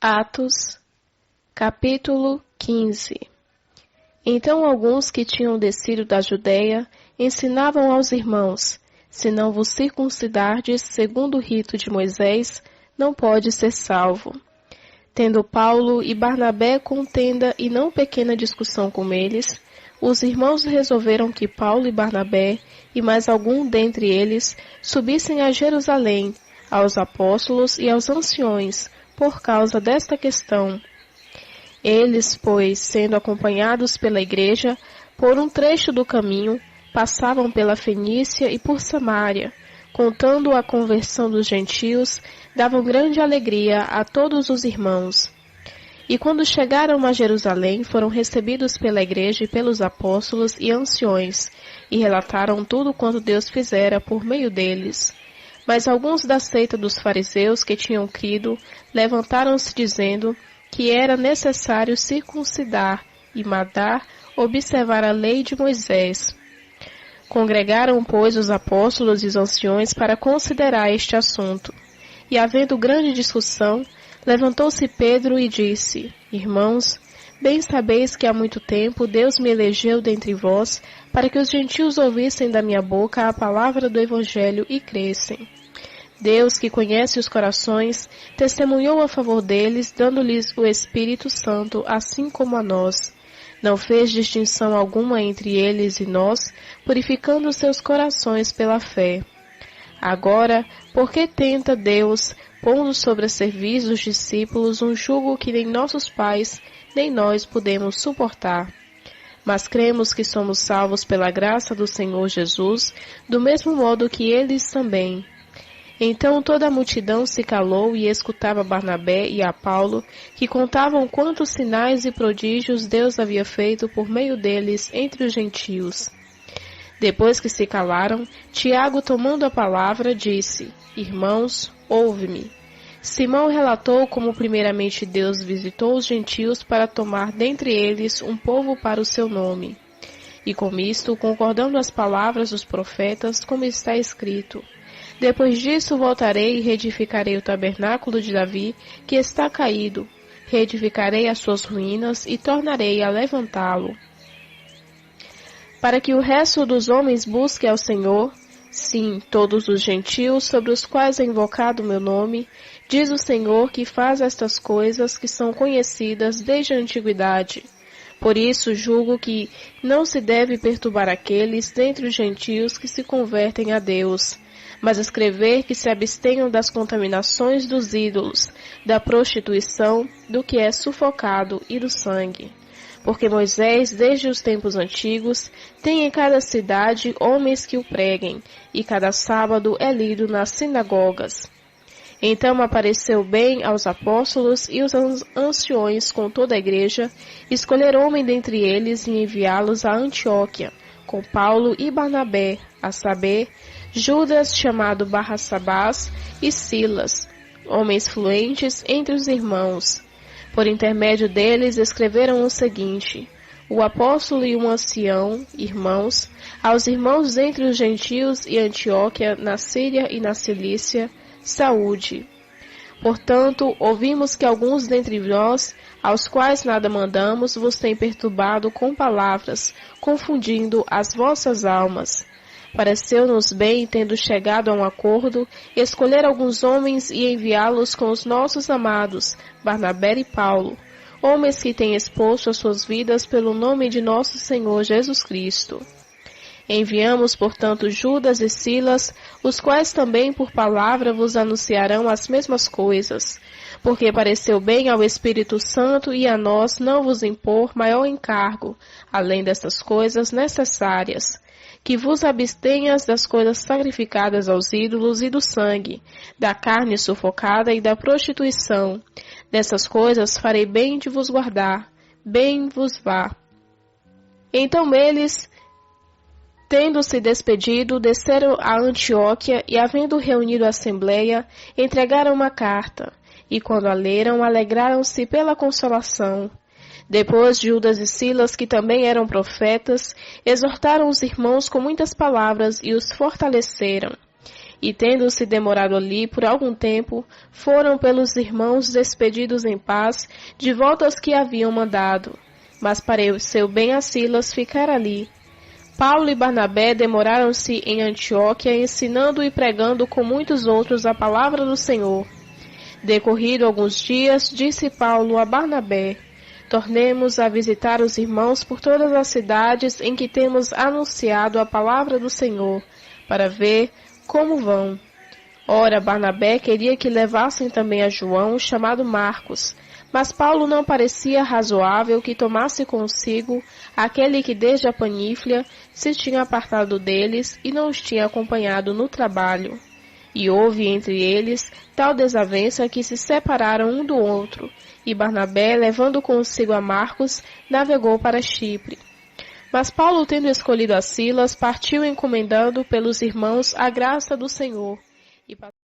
Atos, capítulo 15. Então alguns que tinham descido da Judeia ensinavam aos irmãos: se não vos circuncidardes segundo o rito de Moisés, não pode ser salvo. Tendo Paulo e Barnabé contenda e não pequena discussão com eles, os irmãos resolveram que Paulo e Barnabé e mais algum dentre eles subissem a Jerusalém, aos apóstolos e aos anciões, por causa desta questão. Eles, pois, sendo acompanhados pela igreja, por um trecho do caminho, passavam pela Fenícia e por Samaria, contando a conversão dos gentios, davam grande alegria a todos os irmãos. E quando chegaram a Jerusalém, foram recebidos pela igreja e pelos apóstolos e anciões, e relataram tudo quanto Deus fizera por meio deles. Mas alguns da seita dos fariseus que tinham crido, levantaram-se dizendo que era necessário circuncidar e matar, observar a lei de Moisés. Congregaram, pois, os apóstolos e os anciões para considerar este assunto. E havendo grande discussão, levantou-se Pedro e disse: Irmãos, bem sabeis que há muito tempo Deus me elegeu dentre vós, para que os gentios ouvissem da minha boca a palavra do Evangelho e crescem. Deus, que conhece os corações, testemunhou a favor deles, dando-lhes o Espírito Santo, assim como a nós. Não fez distinção alguma entre eles e nós, purificando seus corações pela fé. Agora, por que tenta Deus, pondo sobre a cerviz dos discípulos um jugo que nem nossos pais, nem nós podemos suportar? Mas cremos que somos salvos pela graça do Senhor Jesus, do mesmo modo que eles também. Então toda a multidão se calou e escutava Barnabé e a Paulo, que contavam quantos sinais e prodígios Deus havia feito por meio deles entre os gentios. Depois que se calaram, Tiago, tomando a palavra, disse: Irmãos, ouve-me. Simão relatou como primeiramente Deus visitou os gentios para tomar dentre eles um povo para o seu nome. E com isto, concordando as palavras dos profetas, como está escrito: Depois disso voltarei e reedificarei o tabernáculo de Davi, que está caído. Reedificarei as suas ruínas e tornarei a levantá-lo. Para que o resto dos homens busque ao Senhor, sim, todos os gentios sobre os quais é invocado o meu nome, diz o Senhor que faz estas coisas que são conhecidas desde a antiguidade. Por isso julgo que não se deve perturbar aqueles dentre os gentios que se convertem a Deus, mas escrever que se abstenham das contaminações dos ídolos, da prostituição, do que é sufocado e do sangue. Porque Moisés, desde os tempos antigos, tem em cada cidade homens que o preguem, e cada sábado é lido nas sinagogas. Então apareceu bem aos apóstolos e os anciões com toda a igreja, escolher homem dentre eles e enviá-los a Antioquia, com Paulo e Barnabé, a saber, Judas, chamado Barsabbás, e Silas, homens fluentes entre os irmãos. Por intermédio deles escreveram o seguinte: o apóstolo e um ancião, irmãos, aos irmãos entre os gentios e Antioquia, na Síria e na Cilícia, saúde. Portanto, ouvimos que alguns dentre nós, aos quais nada mandamos, vos têm perturbado com palavras, confundindo as vossas almas. Pareceu-nos bem, tendo chegado a um acordo, escolher alguns homens e enviá-los com os nossos amados, Barnabé e Paulo, homens que têm exposto as suas vidas pelo nome de nosso Senhor Jesus Cristo. Enviamos, portanto, Judas e Silas, os quais também por palavra vos anunciarão as mesmas coisas, porque pareceu bem ao Espírito Santo e a nós não vos impor maior encargo, além destas coisas necessárias, que vos abstenhas das coisas sacrificadas aos ídolos e do sangue, da carne sufocada e da prostituição. Dessas coisas farei bem de vos guardar, bem vos vá. Então eles, tendo-se despedido, desceram a Antioquia e, havendo reunido a assembleia, entregaram uma carta, e quando a leram, alegraram-se pela consolação. Depois Judas e Silas, que também eram profetas, exortaram os irmãos com muitas palavras e os fortaleceram. E tendo-se demorado ali por algum tempo, foram pelos irmãos despedidos em paz, de volta aos que haviam mandado. Mas pareceu bem a Silas ficar ali. Paulo e Barnabé demoraram-se em Antioquia, ensinando e pregando com muitos outros a palavra do Senhor. Decorrido alguns dias, disse Paulo a Barnabé: tornemos a visitar os irmãos por todas as cidades em que temos anunciado a palavra do Senhor, para ver como vão. Ora, Barnabé queria que levassem também a João, chamado Marcos, mas Paulo não parecia razoável que tomasse consigo aquele que desde a Paníflia se tinha apartado deles e não os tinha acompanhado no trabalho. E houve entre eles tal desavença que se separaram um do outro, e Barnabé, levando consigo a Marcos, navegou para Chipre. Mas Paulo, tendo escolhido a Silas, partiu encomendando pelos irmãos a graça do Senhor.